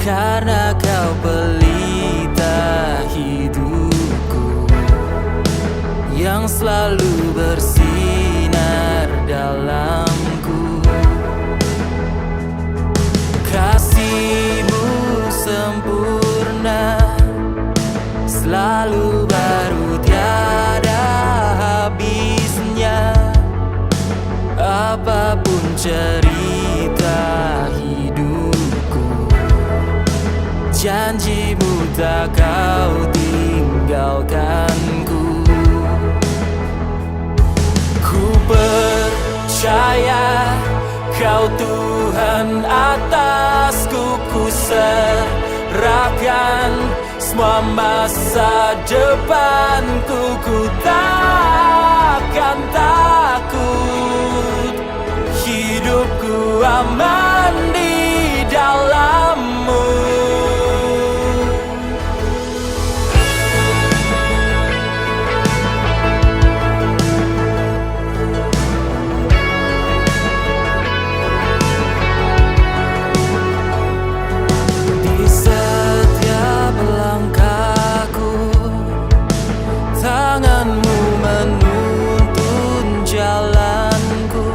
karena kau pelita hidupku yang selalu bersinar dalamku. Kasih-Mu sempurna, selalu baru, tiada habisnya. Apapun cerita hidupku, janji-Mu tak kau tinggalkanku. Ku percaya Kau Tuhan atasku, ku serahkan semua masa depanku. Ku takkan takut, hidupku aman di dalam-Mu. Di setiap langkahku, tangan-Mu menuntun jalanku,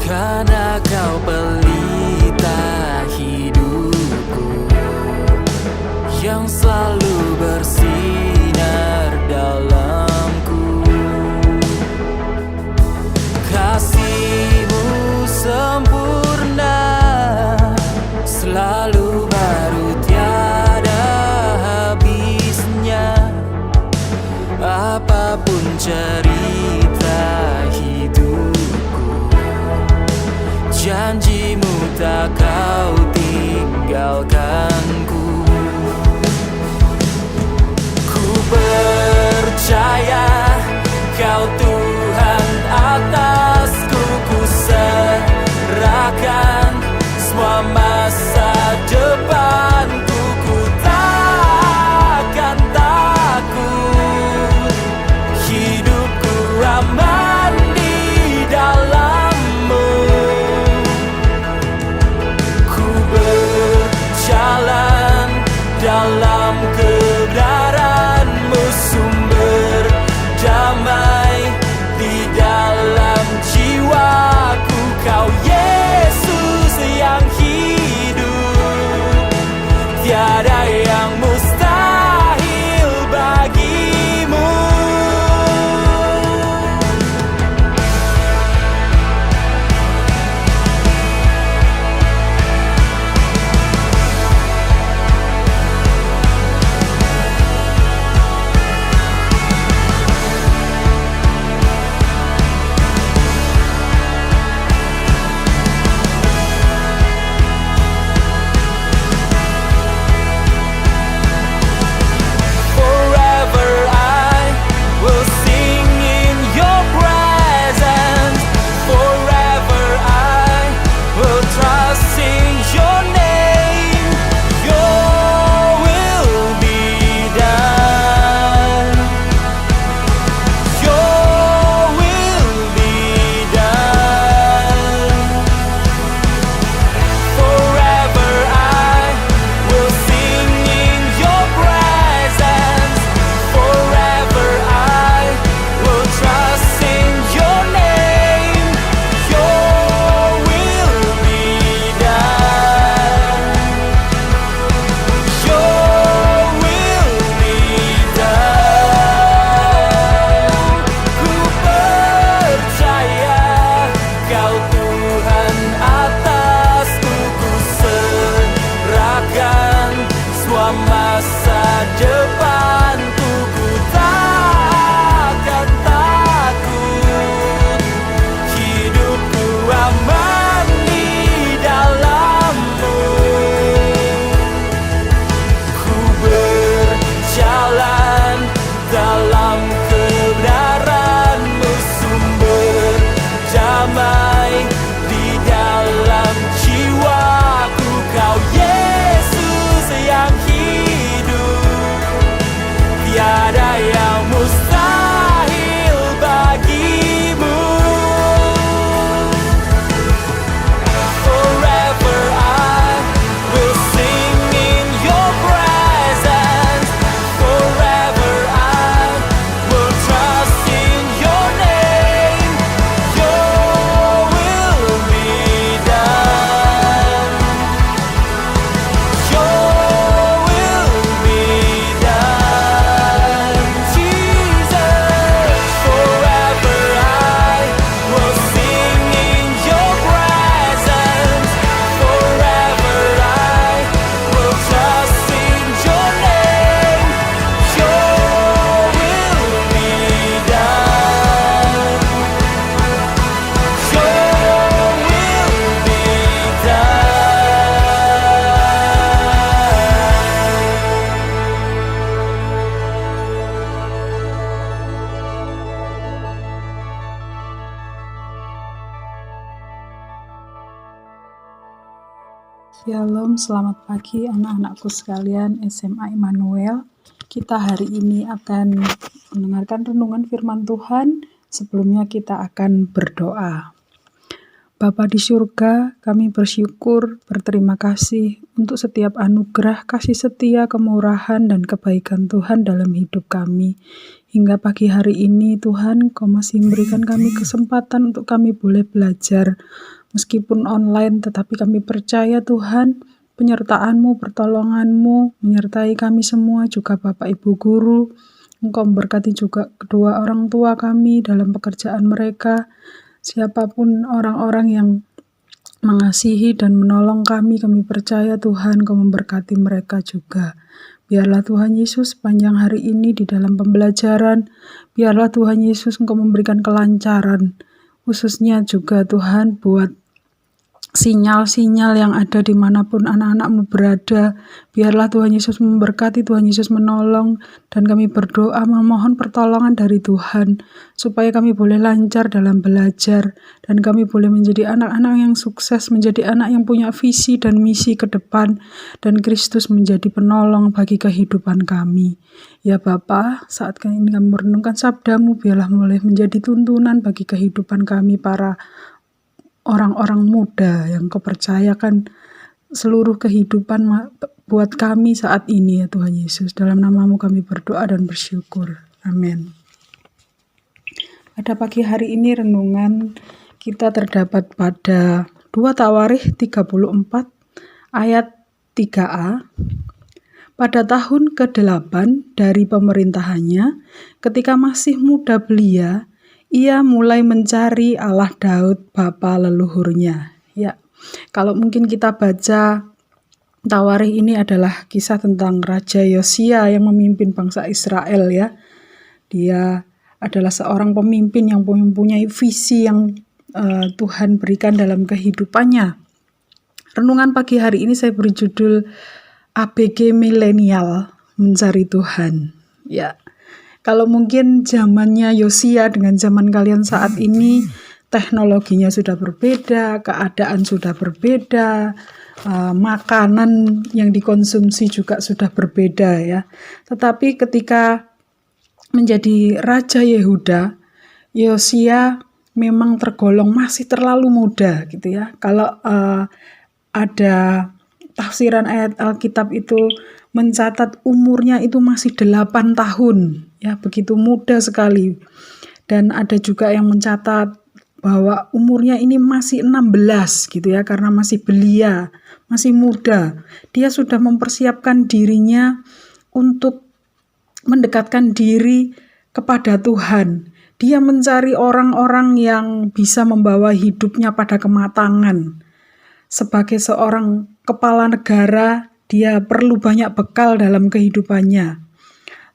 karena Kau pelita hidupku yang selalu bersinar dalamku. Kasih-Mu sempurna, selalu baru, tiada habisnya. Apapun cerita hidupku, janji-Mu tak kau tinggalkanku. Ku percaya Kau Tuhan atasku, ku serahkan semua masa depanku. Ku takkan takut, hidupku aman di dalam-Mu. Ku berjalan dalam kebenaran-Mu, sumber damai di dalam jiwaku. Kau Yesus yang hidup, tiada yang mustahil bagi-Mu. Masa depanku, ku takkan takut, hidupku aman di dalam-Mu. Ku berjalan dalam kebenaran-Mu, sumber damai di dalam jiwaku. Kau Yesus yang hidup, Shalom, selamat pagi anak-anakku sekalian SMA Immanuel. Kita hari ini akan mendengarkan renungan firman Tuhan. Sebelumnya kita akan berdoa. Bapa di surga, kami bersyukur, berterima kasih untuk setiap anugerah, kasih setia, kemurahan, dan kebaikan Tuhan dalam hidup kami. Hingga pagi hari ini Tuhan, Kau masih memberikan kami kesempatan untuk kami boleh belajar. Meskipun online, tetapi kami percaya Tuhan, penyertaan-Mu, pertolongan-Mu, menyertai kami semua, juga Bapak Ibu Guru. Engkau memberkati juga kedua orang tua kami dalam pekerjaan mereka. Siapapun orang-orang yang mengasihi dan menolong kami percaya Tuhan Kau memberkati mereka juga. Biarlah Tuhan Yesus sepanjang hari ini di dalam pembelajaran, biarlah Tuhan Yesus Engkau memberikan kelancaran, khususnya juga Tuhan buat sinyal-sinyal yang ada dimanapun anak-anak-Mu berada. Biarlah Tuhan Yesus memberkati, Tuhan Yesus menolong, dan kami berdoa memohon pertolongan dari Tuhan, supaya kami boleh lancar dalam belajar, dan kami boleh menjadi anak-anak yang sukses, menjadi anak yang punya visi dan misi ke depan, dan Kristus menjadi penolong bagi kehidupan kami. Ya Bapa, saat ini kami merenungkan sabda-Mu, biarlah boleh menjadi tuntunan bagi kehidupan kami para orang-orang muda yang Kau percayakan seluruh kehidupan buat kami saat ini ya Tuhan Yesus. Dalam nama-Mu kami berdoa dan bersyukur. Amin. Pada pagi hari ini renungan kita terdapat pada 2 Tawarikh 34 ayat 3a. Pada tahun ke-8 dari pemerintahannya, ketika masih muda belia, ia mulai mencari Allah Daud bapa leluhurnya. Ya, kalau mungkin kita baca Tawarikh ini adalah kisah tentang Raja Yosia yang memimpin bangsa Israel ya. Dia adalah seorang pemimpin yang mempunyai visi yang Tuhan berikan dalam kehidupannya. Renungan pagi hari ini saya beri judul ABG Milenial Mencari Tuhan. Ya. Kalau mungkin zamannya Yosia dengan zaman kalian saat ini, teknologinya sudah berbeda, keadaan sudah berbeda, makanan yang dikonsumsi juga sudah berbeda ya. Tetapi ketika menjadi Raja Yehuda, Yosia memang tergolong masih terlalu muda gitu ya. Kalau ada tafsiran ayat Alkitab itu mencatat umurnya itu masih 8 tahun. Ya, begitu muda sekali. Dan ada juga yang mencatat bahwa umurnya ini masih 16 gitu ya, karena masih belia, masih muda. Dia sudah mempersiapkan dirinya untuk mendekatkan diri kepada Tuhan. Dia mencari orang-orang yang bisa membawa hidupnya pada kematangan. Sebagai seorang kepala negara, dia perlu banyak bekal dalam kehidupannya.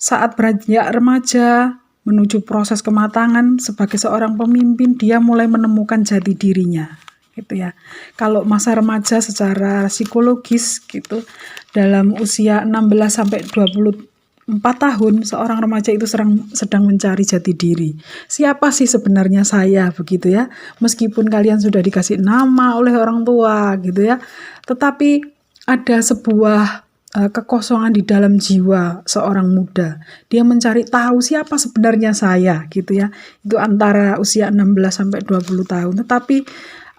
Saat beranjak remaja, menuju proses kematangan sebagai seorang pemimpin, dia mulai menemukan jati dirinya. Gitu ya. Kalau masa remaja secara psikologis gitu, dalam usia 16 sampai 24 tahun, seorang remaja itu sedang mencari jati diri. Siapa sih sebenarnya saya begitu ya? Meskipun kalian sudah dikasih nama oleh orang tua gitu ya, tetapi ada sebuah kekosongan di dalam jiwa seorang muda. Dia mencari tahu siapa sebenarnya saya gitu ya. Itu antara usia 16 sampai 20 tahun. Tetapi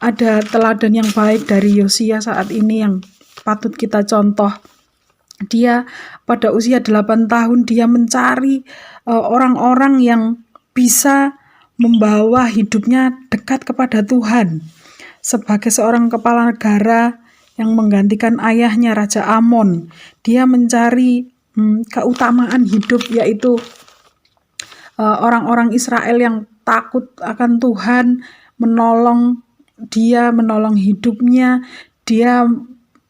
ada teladan yang baik dari Yosia saat ini yang patut kita contoh. Dia pada usia 8 tahun dia mencari orang-orang yang bisa membawa hidupnya dekat kepada Tuhan. Sebagai seorang kepala negara yang menggantikan ayahnya Raja Amon, dia mencari keutamaan hidup, yaitu orang-orang Israel yang takut akan Tuhan, menolong hidupnya. Dia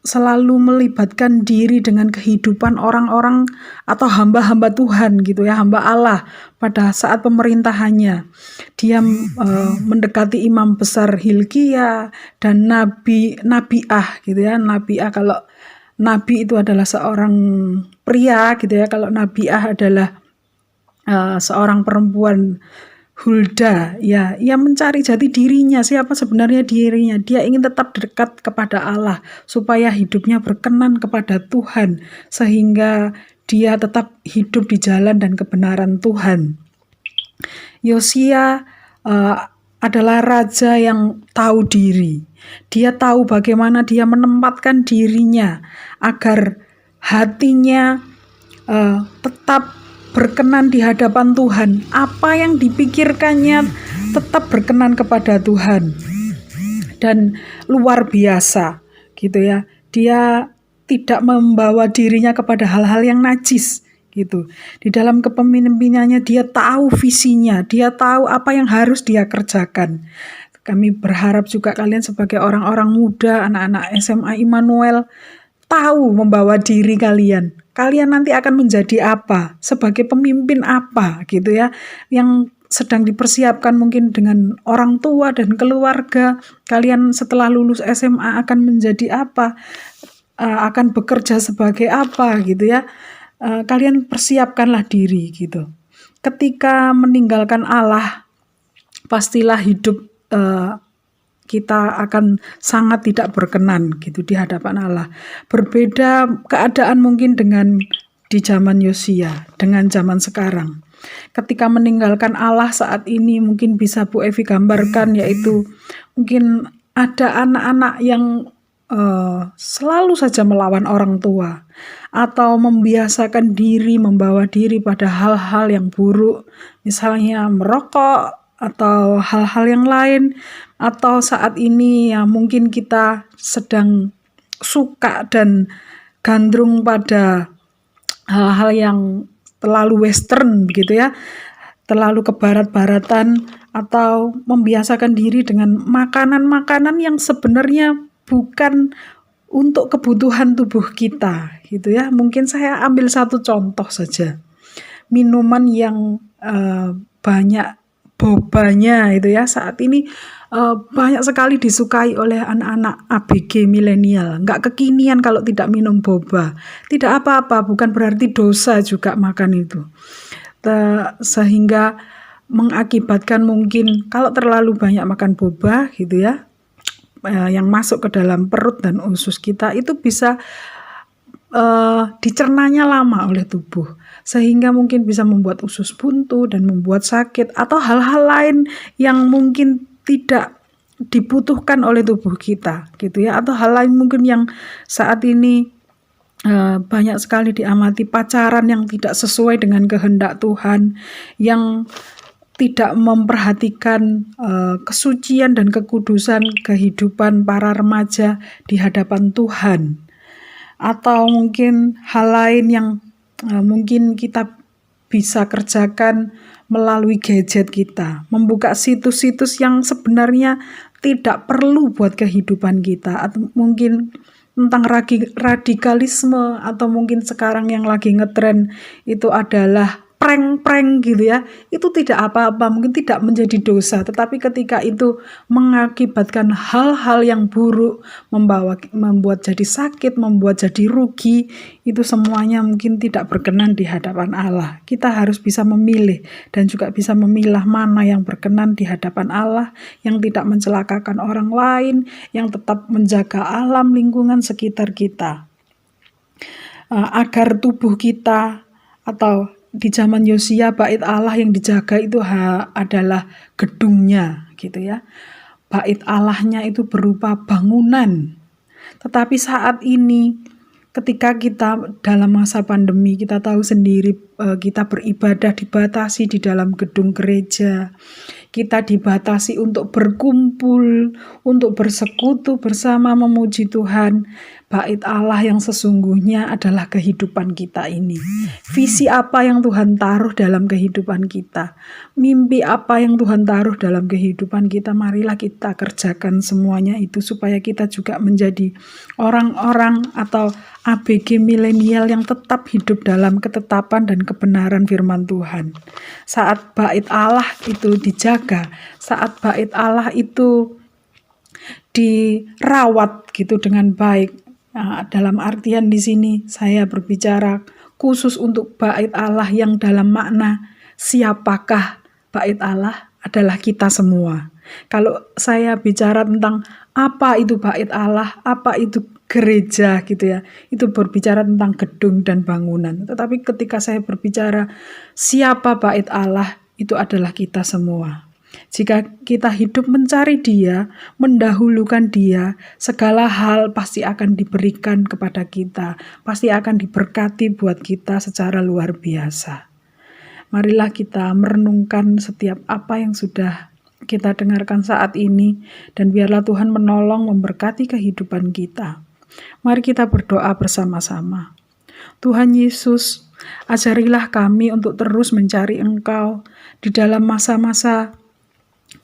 selalu melibatkan diri dengan kehidupan orang-orang atau hamba-hamba Tuhan gitu ya, hamba Allah pada saat pemerintahannya. Dia mendekati imam besar Hilkia dan Nabiah gitu ya. Nabiah, kalau nabi itu adalah seorang pria gitu ya, kalau Nabiah adalah seorang perempuan Hulda, ya, ia mencari jati dirinya, siapa sebenarnya dirinya. Dia ingin tetap dekat kepada Allah, supaya hidupnya berkenan kepada Tuhan, sehingga dia tetap hidup di jalan dan kebenaran Tuhan. Yosia adalah raja yang tahu diri. Dia tahu bagaimana dia menempatkan dirinya agar hatinya tetap berkenan di hadapan Tuhan. Apa yang dipikirkannya tetap berkenan kepada Tuhan. Dan luar biasa gitu ya. Dia tidak membawa dirinya kepada hal-hal yang najis gitu. Di dalam kepemimpinannya dia tahu visinya, dia tahu apa yang harus dia kerjakan. Kami berharap juga kalian sebagai orang-orang muda, anak-anak SMA Immanuel, tahu membawa diri kalian. Kalian nanti akan menjadi apa? Sebagai pemimpin apa gitu ya. Yang sedang dipersiapkan mungkin dengan orang tua dan keluarga. Kalian setelah lulus SMA akan menjadi apa? Akan bekerja sebagai apa gitu ya. Kalian persiapkanlah diri gitu. Ketika meninggalkan Allah, pastilah hidup kita akan sangat tidak berkenan gitu di hadapan Allah. Berbeda keadaan mungkin dengan di zaman Yosia, dengan zaman sekarang. Ketika meninggalkan Allah saat ini mungkin bisa Bu Evi gambarkan, yaitu mungkin ada anak-anak yang selalu saja melawan orang tua, atau membiasakan diri, membawa diri pada hal-hal yang buruk, misalnya merokok atau hal-hal yang lain. Atau saat ini ya mungkin kita sedang suka dan gandrung pada hal-hal yang terlalu western begitu ya, terlalu ke barat-baratan, atau membiasakan diri dengan makanan-makanan yang sebenarnya bukan untuk kebutuhan tubuh kita gitu ya. Mungkin saya ambil satu contoh saja, minuman yang banyak bobanya itu ya, saat ini banyak sekali disukai oleh anak-anak ABG milenial. Nggak kekinian kalau tidak minum boba. Tidak apa-apa, bukan berarti dosa juga makan itu. Sehingga mengakibatkan mungkin kalau terlalu banyak makan boba gitu ya, yang masuk ke dalam perut dan usus kita itu bisa dicernanya lama oleh tubuh, sehingga mungkin bisa membuat usus buntu dan membuat sakit, atau hal-hal lain yang mungkin tidak dibutuhkan oleh tubuh kita gitu ya. Atau hal lain mungkin yang saat ini banyak sekali diamati, pacaran yang tidak sesuai dengan kehendak Tuhan, yang tidak memperhatikan kesucian dan kekudusan kehidupan para remaja di hadapan Tuhan. Atau mungkin hal lain yang mungkin kita bisa kerjakan melalui gadget kita, membuka situs-situs yang sebenarnya tidak perlu buat kehidupan kita, atau mungkin tentang radikalisme, atau mungkin sekarang yang lagi ngetren itu adalah prank-prank gitu ya. Itu tidak apa-apa, mungkin tidak menjadi dosa, tetapi ketika itu mengakibatkan hal-hal yang buruk, membuat jadi sakit, membuat jadi rugi, itu semuanya mungkin tidak berkenan di hadapan Allah. Kita harus bisa memilih dan juga bisa memilah mana yang berkenan di hadapan Allah, yang tidak mencelakakan orang lain, yang tetap menjaga alam lingkungan sekitar kita, agar tubuh kita, atau di zaman Yosia bait Allah yang dijaga itu adalah gedungnya gitu ya. Bait Allahnya itu berupa bangunan. Tetapi saat ini ketika kita dalam masa pandemi, kita tahu sendiri kita beribadah dibatasi di dalam gedung gereja. Kita dibatasi untuk berkumpul, untuk bersekutu bersama memuji Tuhan. Bait Allah yang sesungguhnya adalah kehidupan kita ini. Visi apa yang Tuhan taruh dalam kehidupan kita, mimpi apa yang Tuhan taruh dalam kehidupan kita, marilah kita kerjakan semuanya itu, supaya kita juga menjadi orang-orang atau ABG milenial yang tetap hidup dalam ketetapan dan kebenaran firman Tuhan. Saat bait Allah itu dijaga, saat bait Allah itu dirawat gitu dengan baik. Nah, dalam artian di sini saya berbicara khusus untuk bait Allah yang dalam makna siapakah bait Allah adalah kita semua. Kalau saya bicara tentang apa itu bait Allah, apa itu gereja gitu ya, itu berbicara tentang gedung dan bangunan. Tetapi ketika saya berbicara siapa bait Allah, itu adalah kita semua. Jika kita hidup mencari Dia, mendahulukan Dia, segala hal pasti akan diberikan kepada kita, pasti akan diberkati buat kita secara luar biasa. Marilah kita merenungkan setiap apa yang sudah kita dengarkan saat ini, dan biarlah Tuhan menolong memberkati kehidupan kita. Mari kita berdoa bersama-sama. Tuhan Yesus, ajarilah kami untuk terus mencari Engkau di dalam masa-masa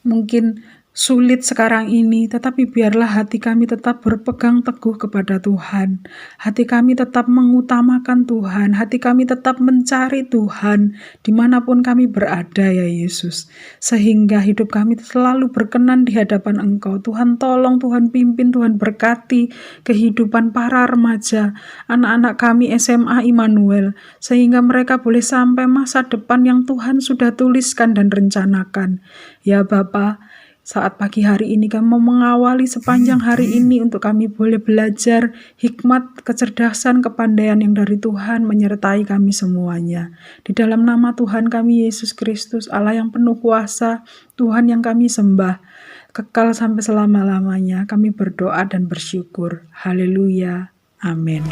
mungkin sulit sekarang ini, tetapi biarlah hati kami tetap berpegang teguh kepada Tuhan. Hati kami tetap mengutamakan Tuhan, hati kami tetap mencari Tuhan dimanapun kami berada ya Yesus. Sehingga hidup kami selalu berkenan di hadapan Engkau. Tuhan tolong, Tuhan pimpin, Tuhan berkati kehidupan para remaja, anak-anak kami SMA Immanuel, sehingga mereka boleh sampai masa depan yang Tuhan sudah tuliskan dan rencanakan. Ya Bapa, saat pagi hari ini kami mau mengawali sepanjang hari ini untuk kami boleh belajar hikmat, kecerdasan, kepandaian yang dari Tuhan menyertai kami semuanya. Di dalam nama Tuhan kami Yesus Kristus, Allah yang penuh kuasa, Tuhan yang kami sembah, kekal sampai selama-lamanya, kami berdoa dan bersyukur. Haleluya. Amin.